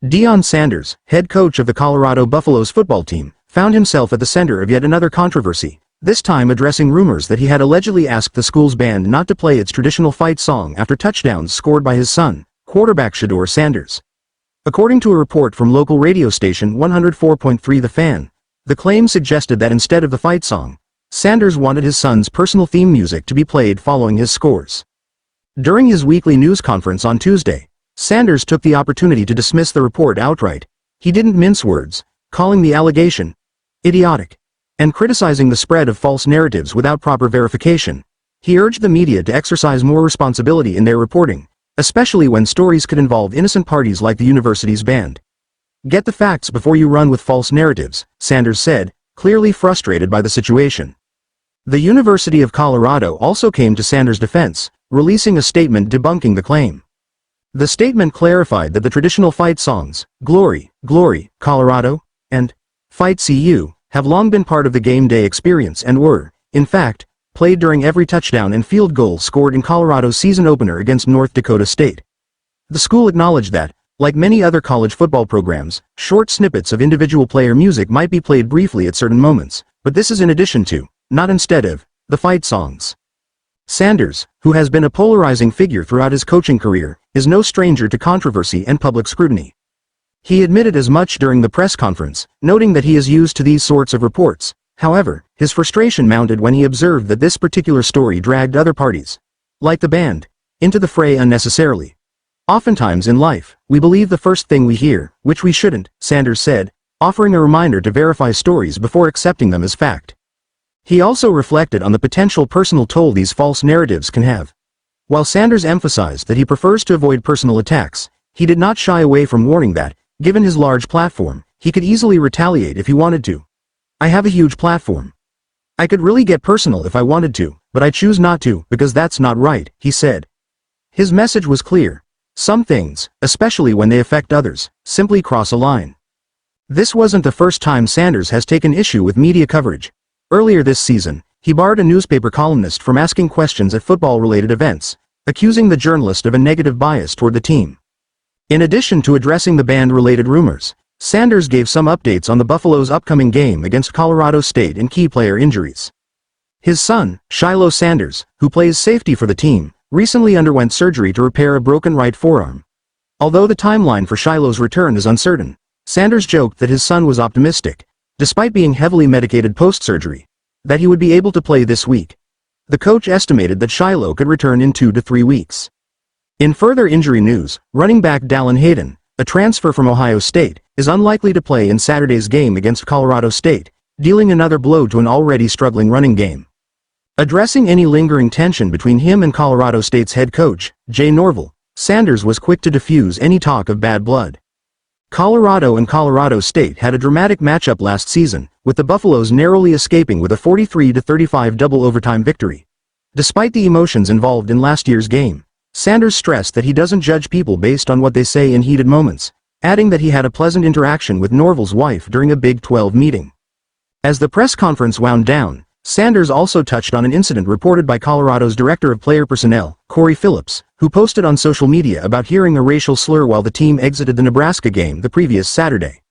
Deion Sanders, head coach of the Colorado Buffaloes football team, found himself at the center of yet another controversy, this time addressing rumors that he had allegedly asked the school's band not to play its traditional fight song after touchdowns scored by his son, quarterback Shedeur Sanders. According to a report from local radio station 104.3 The Fan, the claim suggested that instead of the fight song, Sanders wanted his son's personal theme music to be played following his scores. During his weekly news conference on Tuesday, Sanders took the opportunity to dismiss the report outright. He didn't mince words, calling the allegation idiotic and criticizing the spread of false narratives without proper verification. He urged the media to exercise more responsibility in their reporting, especially when stories could involve innocent parties like the university's band. Get the facts before you run with false narratives, Sanders said, clearly frustrated by the situation. The University of Colorado also came to Sanders' defense, releasing a statement debunking the claim. The statement clarified that the traditional fight songs, Glory, Glory, Colorado, and Fight CU, have long been part of the game day experience and were, in fact, played during every touchdown and field goal scored in Colorado's season opener against North Dakota State. The school acknowledged that, like many other college football programs, short snippets of individual player music might be played briefly at certain moments, but this is in addition to, not instead of, the fight songs. Sanders, who has been a polarizing figure throughout his coaching career, is no stranger to controversy and public scrutiny. He admitted as much during the press conference, noting that he is used to these sorts of reports. However, his frustration mounted when he observed that this particular story dragged other parties, like the band, into the fray unnecessarily. Oftentimes in life, we believe the first thing we hear, which we shouldn't, Sanders said, offering a reminder to verify stories before accepting them as fact. He also reflected on the potential personal toll these false narratives can have. While Sanders emphasized that he prefers to avoid personal attacks, he did not shy away from warning that, given his large platform, he could easily retaliate if he wanted to. I have a huge platform. I could really get personal if I wanted to, but I choose not to because that's not right, he said. His message was clear. Some things, especially when they affect others, simply cross a line. This wasn't the first time Sanders has taken issue with media coverage. Earlier this season, he barred a newspaper columnist from asking questions at football-related events, accusing the journalist of a negative bias toward the team. In addition to addressing the band-related rumors, Sanders gave some updates on the Buffaloes' upcoming game against Colorado State and key player injuries. His son, Shedeur Sanders, who plays safety for the team, recently underwent surgery to repair a broken right forearm. Although the timeline for Shedeur's return is uncertain, Sanders joked that his son was optimistic, despite being heavily medicated post-surgery, that he would be able to play this week. The coach estimated that Shedeur could return in 2 to 3 weeks. In further injury news, running back Dallin Hayden, a transfer from Ohio State, is unlikely to play in Saturday's game against Colorado State, dealing another blow to an already struggling running game. Addressing any lingering tension between him and Colorado State's head coach, Jay Norvell, Sanders was quick to diffuse any talk of bad blood. Colorado and Colorado State had a dramatic matchup last season, with the Buffaloes narrowly escaping with a 43-35 double overtime victory. Despite the emotions involved in last year's game, Sanders stressed that he doesn't judge people based on what they say in heated moments, adding that he had a pleasant interaction with Norvell's wife during a Big 12 meeting. As the press conference wound down, Sanders also touched on an incident reported by Colorado's Director of Player Personnel, Corey Phillips, who posted on social media about hearing a racial slur while the team exited the Nebraska game the previous Saturday.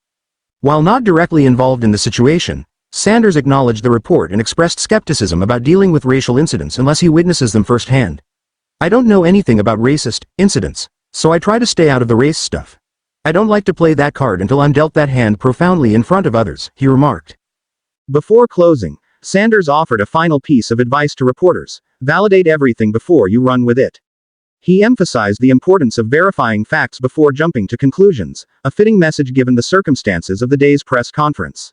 While not directly involved in the situation, Sanders acknowledged the report and expressed skepticism about dealing with racial incidents unless he witnesses them firsthand. I don't know anything about racist incidents, so I try to stay out of the race stuff. I don't like to play that card until I'm dealt that hand profoundly in front of others, he remarked. Before closing, Sanders offered a final piece of advice to reporters: validate everything before you run with it. He emphasized the importance of verifying facts before jumping to conclusions, a fitting message given the circumstances of the day's press conference.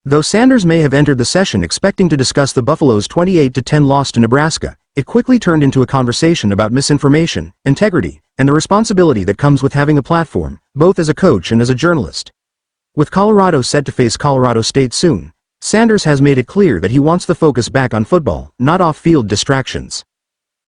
Though Sanders may have entered the session expecting to discuss the Buffaloes' 28-10 loss to Nebraska, it quickly turned into a conversation about misinformation, integrity, and the responsibility that comes with having a platform, both as a coach and as a journalist. With Colorado set to face Colorado State soon, Sanders has made it clear that he wants the focus back on football, not off-field distractions.